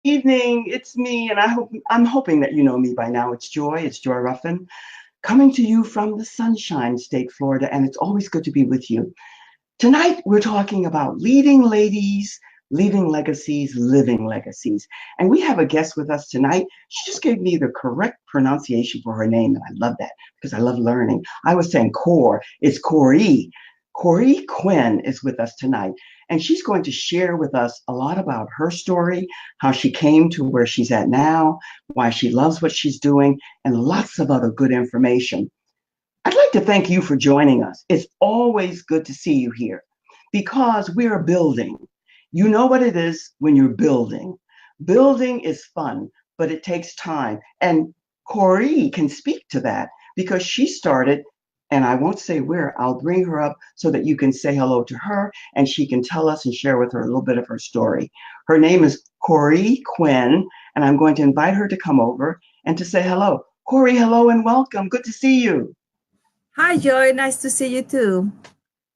Evening, it's me, and I'm hoping that you know me by now. It's Joy Ruffin, coming to you from the Sunshine State, Florida, and it's always good to be with you. Tonight, we're talking about leading ladies, leaving legacies, living legacies. And we have a guest with us tonight. She just gave me the correct pronunciation for her name, and I love that because I love learning. I was saying Core, it's Corey. Corey Quinn is with us tonight, and she's going to share with us a lot about her story, how she came to where she's at now, why she loves what she's doing, and lots of other good information. I'd like to thank you for joining us. It's always good to see you here because we are building. You know what it is when you're building. Building is fun, but it takes time. And Corey can speak to that because she started, and I won't say where, I'll bring her up so that you can say hello to her and she can tell us and share with her a little bit of her story. Her name is Corey Quinn, and I'm going to invite her to come over and to say hello. Corey, hello and welcome. Good to see you. Hi, Joy. Nice to see you too.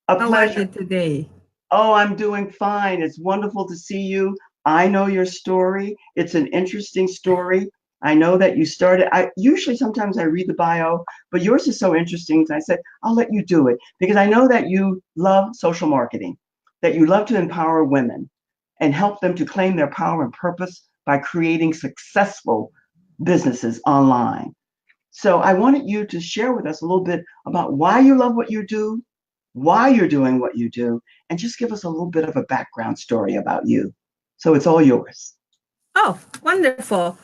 A How are you pleasure. today? Oh, I'm doing fine. It's wonderful to see you. I know your story. It's an interesting story. I know that you started. I usually sometimes I read the bio, but yours is so interesting. I said, I'll let you do it because I know that you love social marketing, that you love to empower women and help them to claim their power and purpose by creating successful businesses online. So I wanted you to share with us a little bit about why you love what you do, why you're doing what you do, and just give us a little bit of a background story about you. So it's all yours. Oh, wonderful.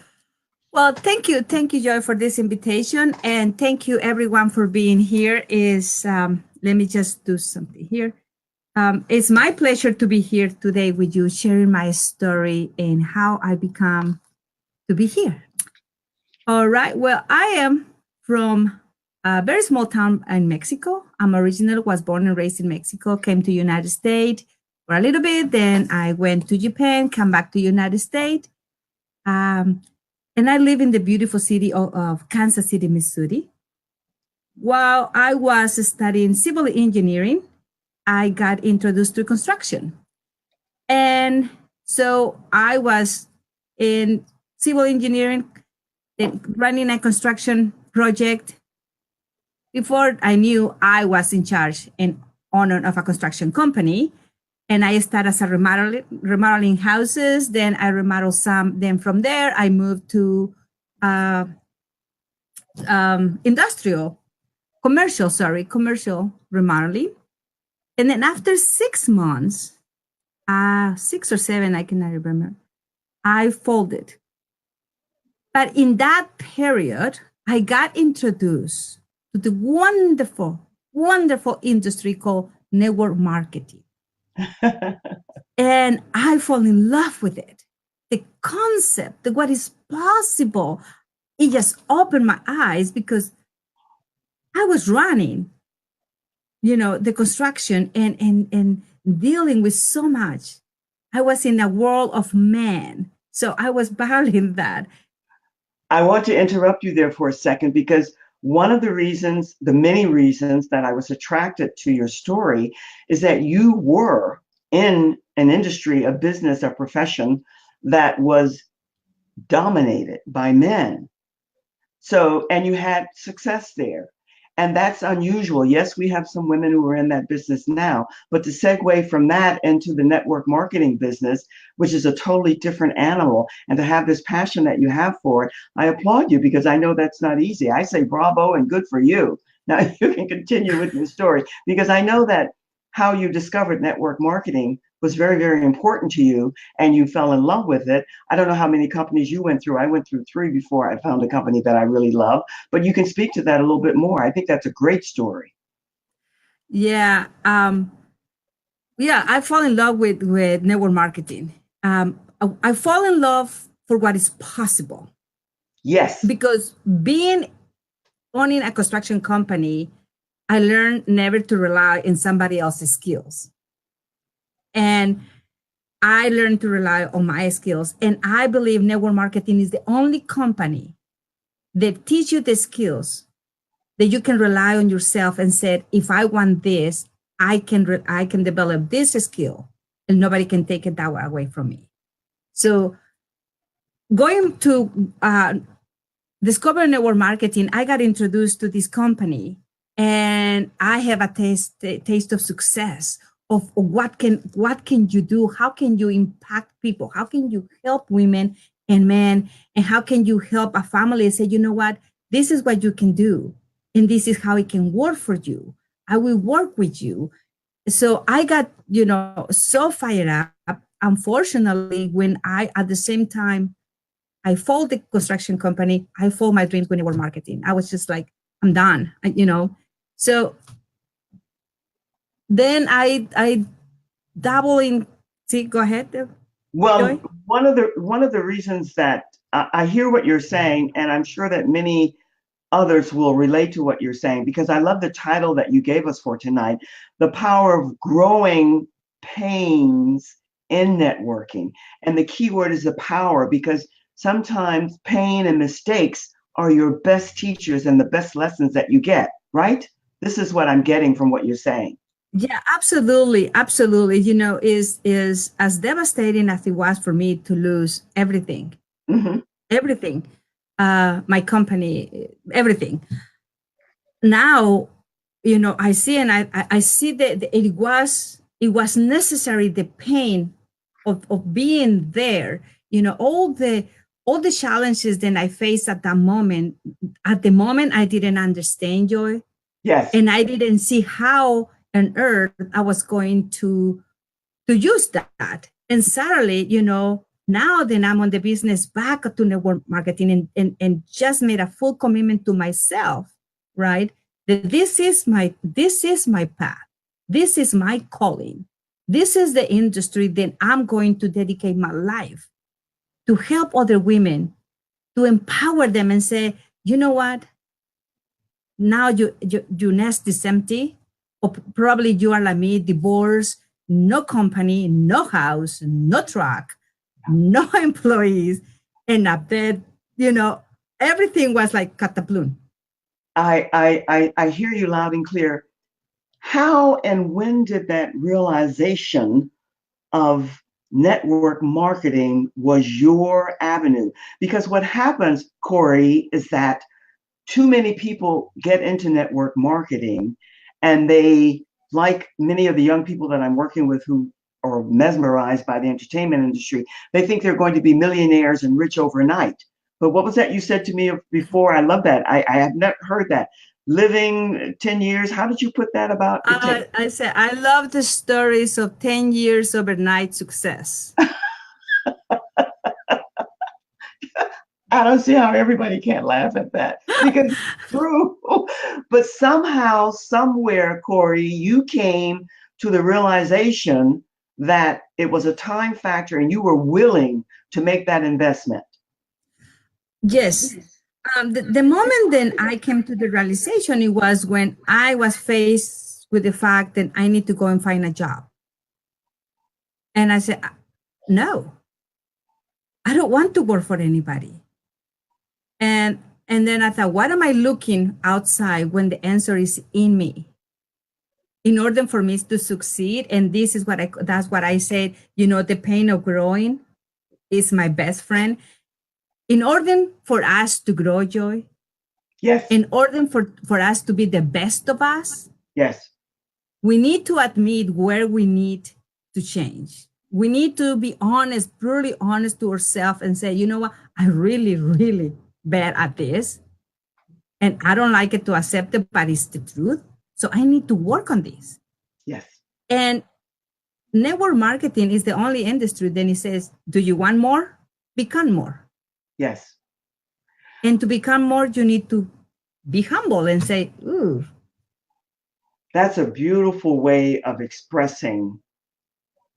Well, thank you, Joy, for this invitation, and thank you everyone for being here. Is Let me just do something here. It's my pleasure to be here today with you, sharing my story and how I become to be here. All right. Well, I am from a very small town in Mexico. I'm originally was born and raised in Mexico, came to United States for a little bit. Then I went to Japan, come back to United States. Um, and I live in the beautiful city of Kansas City, Missouri. While I was studying civil engineering, I got introduced to construction. And so I was in civil engineering, running a construction project. Before I knew I was in charge and owner of a construction company, and I started as a remodeling houses. Then I remodeled some. Then from there, I moved to uh, industrial, commercial remodeling. And then after 6 months, 6 or 7, I cannot remember, I folded. But in that period, I got introduced to the wonderful, wonderful industry called network marketing. And I fall in love with it. The concept, the what is possible, it just opened my eyes because I was running, the construction and dealing with so much. I was in a world of men. So I was battling that. I want to interrupt you there for a second because one of the reasons, the many reasons that I was attracted to your story is that you were in an industry, a business, a profession that was dominated by men. So, and you had success there. And that's unusual. Yes, we have some women who are in that business now, but to segue from that into the network marketing business, which is a totally different animal, and to have this passion that you have for it, I applaud you because I know that's not easy. I say bravo and good for you. Now you can continue with your story because I know that how you discovered network marketing was very, very important to you and you fell in love with it. I don't know how many companies you went through. I went through 3 before I found a company that I really love, but you can speak to that a little bit more. I think that's a great story. Yeah. Yeah, I fall in love with network marketing. I fall in love for what is possible Yes. because being owning a construction company, I learned never to rely on somebody else's skills. And I learned to rely on my skills. And I believe network marketing is the only company that teach you the skills that you can rely on yourself and said, if I want this, I can develop this skill and nobody can take it that away from me. So going to Discover Network Marketing, I got introduced to this company, and I have a taste of success of what can you do? How can you impact people? How can you help women and men? And how can you help a family and say, you know what, this is what you can do, and this is how it can work for you. I will work with you. So I got, so fired up. Unfortunately, when I at the same time I fold the construction company, I fold my dreams when they were marketing. I was just like, I'm done, So then I dabble in. See, go ahead, Well, Joy. one of the reasons that I hear what you're saying, and I'm sure that many others will relate to what you're saying, because I love the title that you gave us for tonight, The Power of Growing Pains in Networking. And the key word is the power, because sometimes pain and mistakes are your best teachers and the best lessons that you get, right? This is what I'm getting from what you're saying. Yeah, absolutely, absolutely. Is as devastating as it was for me to lose everything, Hmm. everything, my company, everything. Now, I see, and I see that it was necessary, the pain of being there. All the challenges that I faced at that moment. At the moment, I didn't understand, Joy, Yes. and I didn't see how on earth I was going to use that. And suddenly, now then I'm on the business back to network marketing, and just made a full commitment to myself, right? That this is my path. This is my calling. This is the industry that I'm going to dedicate my life to help other women, to empower them and say, you know what? Now your nest is empty, or probably you are like me, divorced, no company, no house, no truck, no employees, and a bed. Everything was like catapult. I hear you loud and clear. How and when did that realization of network marketing was your avenue? Because what happens, Corey, is that too many people get into network marketing, and they, like many of the young people that I'm working with who are mesmerized by the entertainment industry, they think they're going to be millionaires and rich overnight. But what was that you said to me before? I love that. I have never heard that. Living 10 years. How did you put that about it? I said I love the stories of 10 years overnight success. I don't see how everybody can't laugh at that, because it's true. But somehow, somewhere, Corey, you came to the realization that it was a time factor and you were willing to make that investment. Yes. The moment then I came to the realization, it was when I was faced with the fact that I need to go and find a job. And I said, no, I don't want to work for anybody. And then I thought, what am I looking outside when the answer is in me? In order for me to succeed, and this is that's what I said, the pain of growing is my best friend. In order for us to grow, Joy, Yes, in order for us to be the best of us, yes, we need to admit where we need to change. We need to be honest, brutally honest to ourselves, and say, you know what, I really, really bad at this. And I don't like it to accept it, but it's the truth. So I need to work on this. yes, And network marketing is the only industry then it says, do you want more? Become more. yes. And to become more, you need to be humble and say, ooh. That's a beautiful way of expressing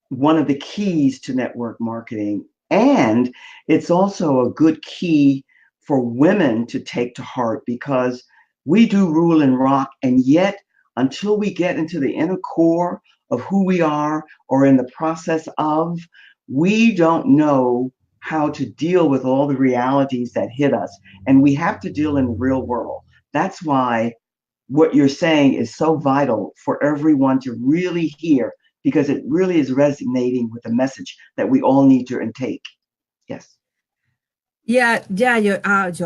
one of the keys to network marketing. And it's also a good key for women to take to heart, because we do rule and rock. And yet, until we get into the inner core of who we are, or in the process of, we don't know how to deal with all the realities that hit us. And we have to deal in the real world. That's why what you're saying is so vital for everyone to really hear, because it really is resonating with the message that we all need to intake. Yes. Yeah, Joe,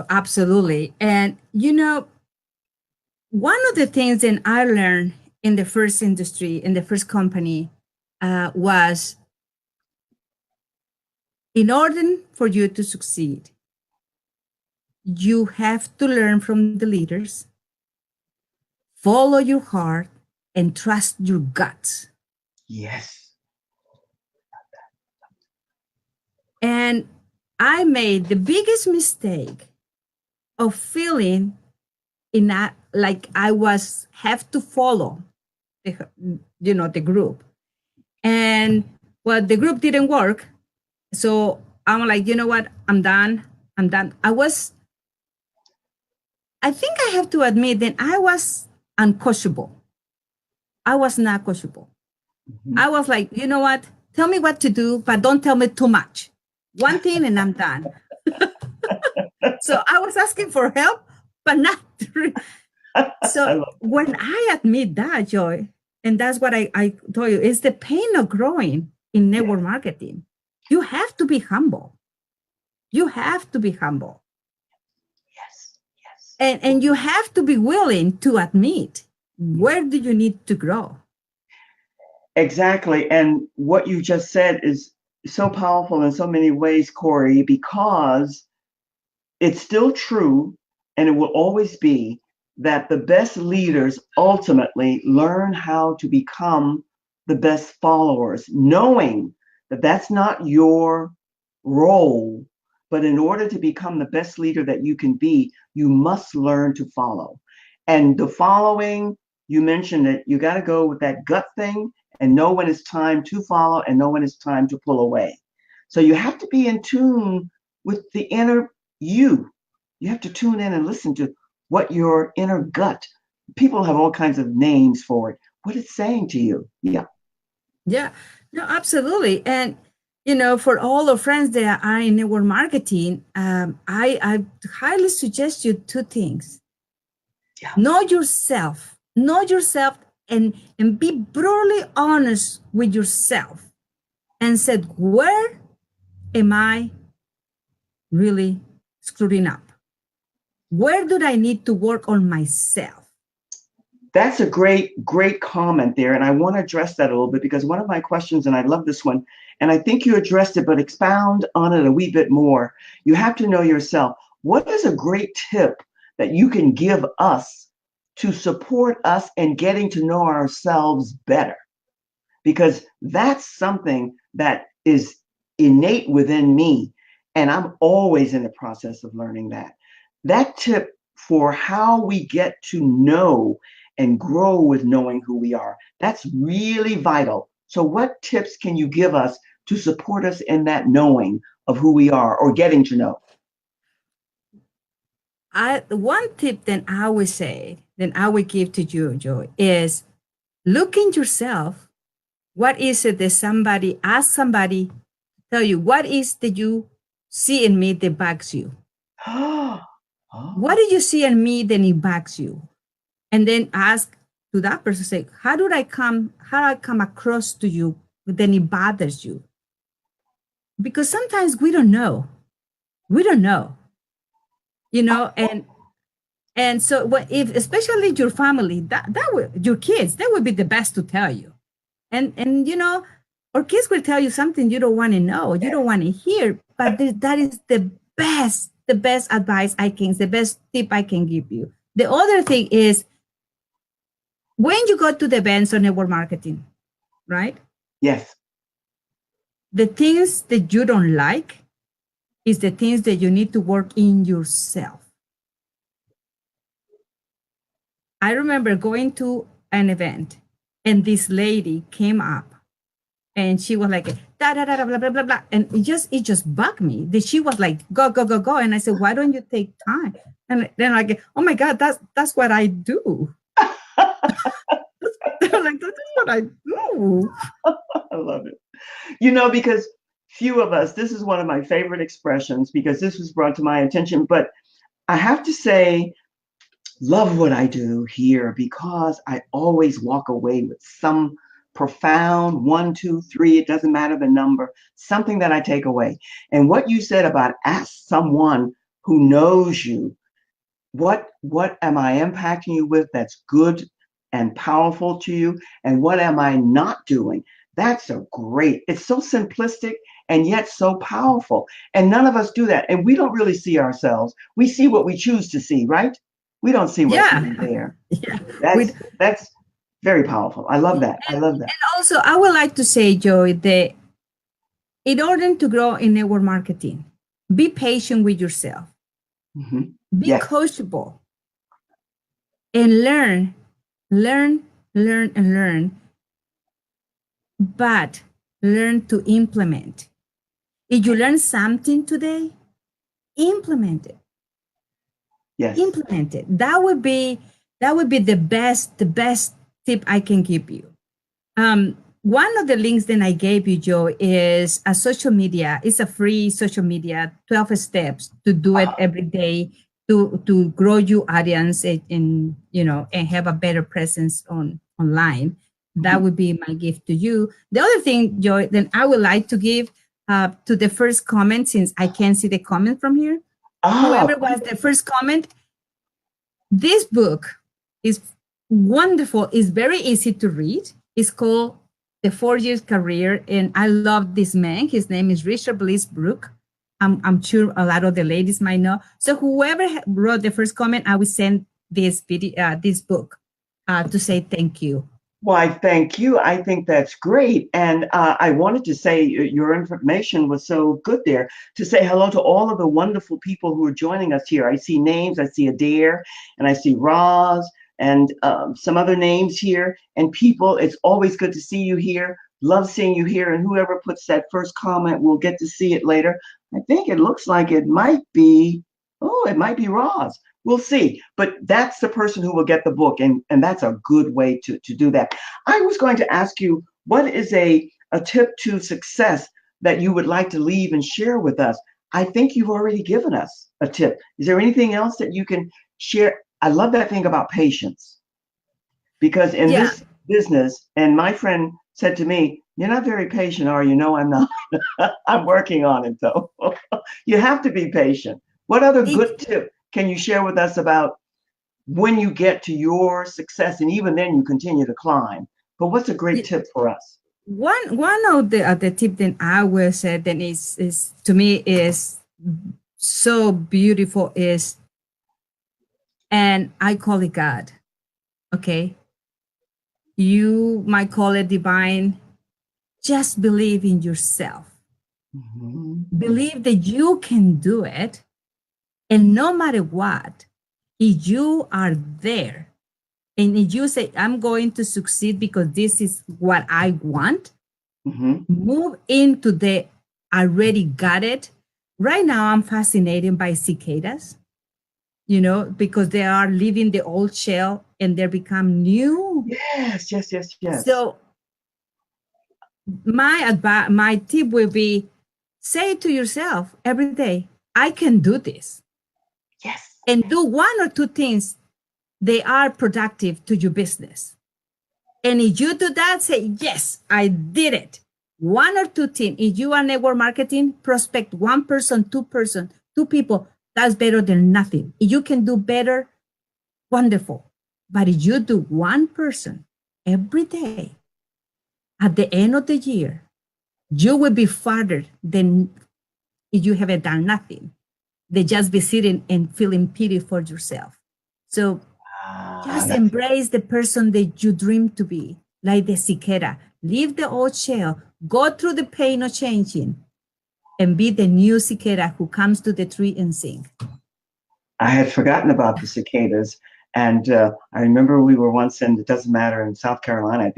absolutely. And one of the things that I learned in the first industry, in the first company, was in order for you to succeed, you have to learn from the leaders, follow your heart, and trust your guts. Yes. And I made the biggest mistake of feeling like I was have to follow the the group. And well, the group didn't work. So I'm like, you know what? I'm done. I'm done. I think I have to admit that I was uncoachable. I was not coachable. Mhm. I was like, you know what? Tell me what to do, but don't tell me too much. One thing and I'm done. So I was asking for help, but not. I So love when I admit that, Joy, and that's what I told you, is the pain of growing in it. network marketing. You have to be humble. You have to be humble. Yes. Yes. And you have to be willing to admit Yes. where do you need to grow. Exactly. And what you just said is so powerful in so many ways, Corey, because it's still true and it will always be that the best leaders ultimately learn how to become the best followers, knowing that that's not your role. But in order to become the best leader that you can be, you must learn to follow. And the following, you mentioned it, you got to go with that gut thing and know when it's time to follow and know when it's time to pull away. So you have to be in tune with the inner you. You have to tune in and listen to what your inner gut. People have all kinds of names for it. What it's saying to you. Yeah. Yeah, no, absolutely. And for all the friends that are in network marketing, I highly suggest you two things: Yeah. know yourself, and be brutally honest with yourself, and said, where am I really screwing up? Where do I need to work on myself? That's a great comment there. And I want to address that a little bit because one of my questions, and I love this one, and I think you addressed it, but expound on it a wee bit more. You have to know yourself. What is a great tip that you can give us to support us in getting to know ourselves better? Because that's something that is innate within me. And I'm always in the process of learning that. That tip for how we get to know and grow with knowing who we are, that's really vital. So, what tips can you give us to support us in that knowing of who we are or getting to know? One tip that I would say, that I would give to you, Joy, is look in yourself. What is it that ask somebody, tell you, what is that you see in me that bugs you? What Oh, do you see in me that it bugs you? And then ask to that person, say, how do I come across to you then it bothers you? Because sometimes we don't know. We don't know, and so if especially your family, that would your kids, that would be the best to tell you. And or kids will tell you something you don't want to know, you don't want to hear, but that is the best advice the best tip I can give you. The other thing is, when you go to the events on network marketing, right? yes. The things that you don't like is the things that you need to work in yourself. I remember going to an event and this lady came up and she was like da da da da blah blah blah blah, and it just bugged me that she was like go go go go, and I said, why don't you take time? And then like, oh my god, that's what I do. They're like, that's what I do. I love it. Because few of us, this is one of my favorite expressions because this was brought to my attention, but I have to say, love what I do here because I always walk away with some profound, 1, 2, 3, it doesn't matter the number, something that I take away. And what you said about ask someone who knows you, what am I impacting you with that's good and powerful to you? And what am I not doing? That's a great, it's so simplistic and yet so powerful. And none of us do that. And we don't really see ourselves. We see what we choose to see, right? We don't see what's Yeah. really there. Yeah. That's very powerful. I love that. I love that. And also, I would like to say, Joy, that in order to grow in network marketing, be patient with yourself, Mhm. be Yes. coachable, and learn, and learn, but learn to implement. If you learn something today, implement it. Yes. Implement it. That would be the best tip I can give you. One of the links that I gave you, Joe, is a social media. It's a free social media, 12 steps to do it every day to grow your audience and and have a better presence online. That would be my gift to you. The other thing, Joy, then I would like to give to the first comment, since I can't see the comment from here. Whoever was the first comment, this book is wonderful. It's very easy to read. It's called The 4 Years Career, and I love this man. His name is Richard Bliss Brooke. I'm sure a lot of the ladies might know. So whoever wrote the first comment, I will send this video, this book, to say thank you. Why, thank you. I think that's great. And I wanted to say your information was so good there, to say hello to all of the wonderful people who are joining us here. I see names. I see Adair and I see Roz and some other names here and people. It's always good to see you here. Love seeing you here. And whoever puts that first comment, we'll get to see it later. I think it looks like it might be Roz. We'll see. But that's the person who will get the book. And that's a good way to do that. I was going to ask you, what is a tip to success that you would like to leave and share with us? I think you've already given us a tip. Is there anything else that you can share? I love that thing about patience. Because in this business, and my friend said to me, "You're not very patient, are you?" No, I'm not. I'm working on it, though. You have to be patient. What other good tip can you share with us about when you get to your success, and even then you continue to climb? But what's a great tip for us? One of the tip that I will say that is to me is so beautiful is, and I call it God. Okay, you might call it divine. Just believe in yourself. Believe that you can do it, and no matter what, if you are there, and if you say, "I'm going to succeed because this is what I want," move into the "already got it." Right now, I'm fascinated by cicadas, because they are leaving the old shell and they become new. Yes. So my tip will be, say to yourself every day, "I can do this." Yes. And do 1 or 2 things they are productive to your business. And if you do that, say, "Yes, I did it." 1 or 2 things. If you are network marketing, prospect 1 person, 2 people. That's better than nothing. If you can do better, wonderful. But if you do 1 person every day, at the end of the year, you will be farther than if you haven't done nothing. They just be sitting and feeling pity for yourself. So just embrace the person that you dream to be, like the cicada. Leave the old shell, go through the pain of changing, and be the new cicada who comes to the tree and sing. I had forgotten about the cicadas. And I remember we were once in, it doesn't matter, in South Carolina. I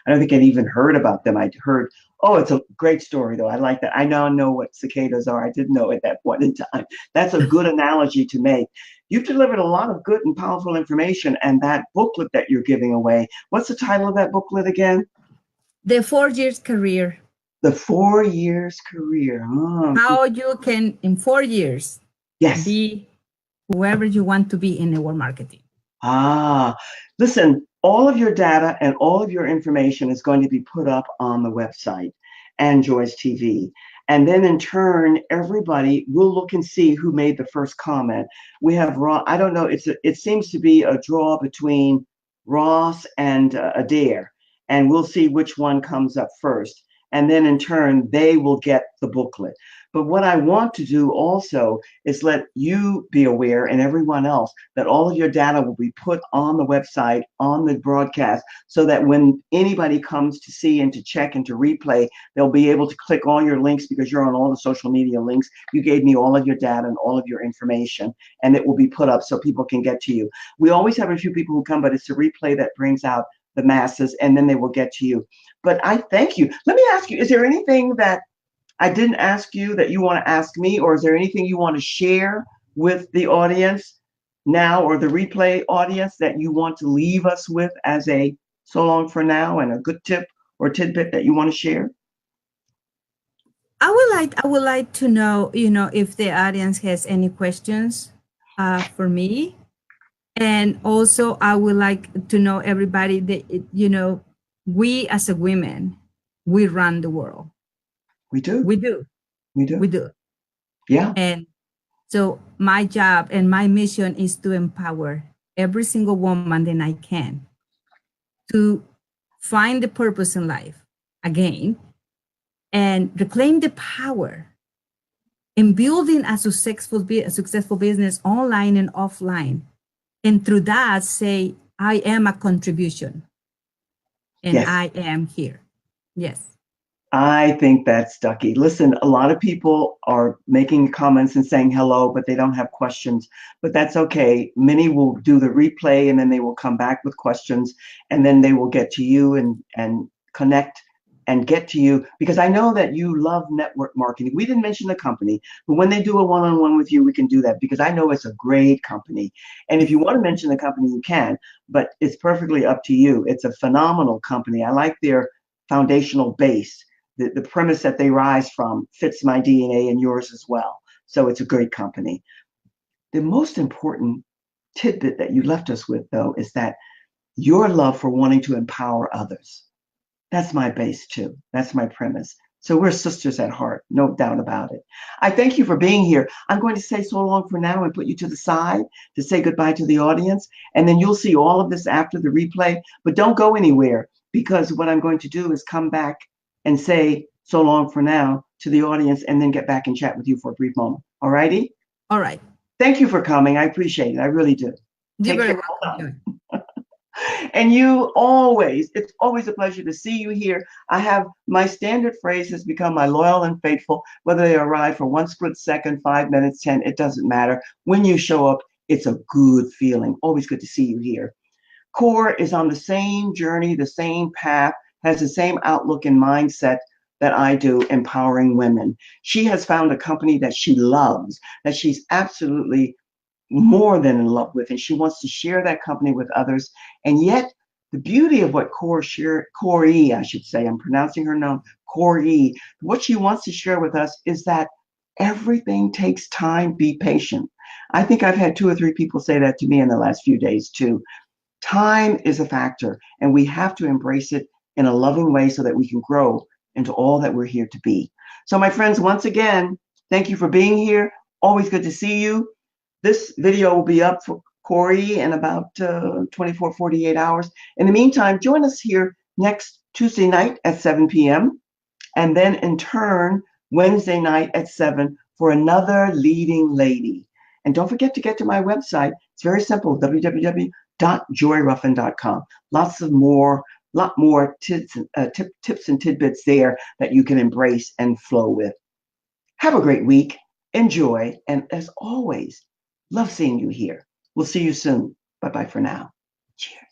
don't think I'd even heard about them. I'd heard, oh, it's a great story, though. I like that. I now know what cicadas are. I didn't know at that point in time. That's a good analogy to make. You've delivered a lot of good and powerful information. And that booklet that you're giving away, what's the title of that booklet again? The 4 Years Career. The 4 Years Career. Oh, how you can, in 4 years, yes, be whoever you want to be in network marketing. Listen, all of your data and all of your information is going to be put up on the website and Joy's TV. And then in turn, everybody will look and see who made the first comment. We have Ross. I don't know. It seems to be a draw between Ross and Adair, and we'll see which one comes up first. And then in turn, they will get the booklet. But what I want to do also is let you be aware and everyone else that all of your data will be put on the website, on the broadcast, so that when anybody comes to see and to check and to replay, they'll be able to click all your links because you're on all the social media links. You gave me all of your data and all of your information, and it will be put up so people can get to you. We always have a few people who come, but it's a replay that brings out the masses, and then they will get to you. But I thank you. Let me ask you, is there anything that I didn't ask you that you want to ask me, or is there anything you want to share with the audience now or the replay audience that you want to leave us with as a so long for now and a good tip or tidbit that you want to share? I would like to know, if the audience has any questions for me. And also I would like to know everybody that, we as a women, we run the world. We do. We do. We do. We do. Yeah. And so my job and my mission is to empower every single woman that I can to find the purpose in life again and reclaim the power in building a successful business online and offline. And through that, say, I am a contribution and Yes. I am here. Yes. I think that's Ducky. Listen, a lot of people are making comments and saying hello, but they don't have questions. But that's okay. Many will do the replay and then they will come back with questions and then they will get to you and connect and get to you, because I know that you love network marketing. We didn't mention the company, but when they do a one-on-one with you, we can do that because I know it's a great company. And if you want to mention the company, you can, but it's perfectly up to you. It's a phenomenal company. I like their foundational base. The premise that they rise from fits my DNA and yours as well. So it's a great company. The most important tidbit that you left us with, though, is that your love for wanting to empower others. That's my base, too. That's my premise. So we're sisters at heart, no doubt about it. I thank you for being here. I'm going to say so long for now and put you to the side to say goodbye to the audience. And then you'll see all of this after the replay. But don't go anywhere, because what I'm going to do is come back and say so long for now to the audience and then get back and chat with you for a brief moment. All righty? All right. Thank you for coming. I appreciate it. I really do. You're Take very care. welcome. And you always, it's always a pleasure to see you here. I have my standard phrase has become my loyal and faithful, whether they arrive for 1 split second, 5 minutes, 10, it doesn't matter. When you show up, it's a good feeling. Always good to see you here. Core is on the same journey, the same path, has the same outlook and mindset that I do, empowering women. She has found a company that she loves, that she's absolutely more than in love with, and she wants to share that company with others. And yet, the beauty of what Corey, I should say, I'm pronouncing her name, Corey, what she wants to share with us is that everything takes time. Be patient. I think I've had 2 or 3 people say that to me in the last few days too. Time is a factor, and we have to embrace it in a loving way so that we can grow into all that we're here to be. So my friends, once again, thank you for being here. Always good to see you. This video will be up for Corey in about 24, 48 hours. In the meantime, join us here next Tuesday night at 7 p.m. and then in turn, Wednesday night at 7 for another leading lady. And don't forget to get to my website. It's very simple, www.joyruffin.com. Lot more tips and tidbits there that you can embrace and flow with. Have a great week. Enjoy. And as always, love seeing you here. We'll see you soon. Bye-bye for now. Cheers.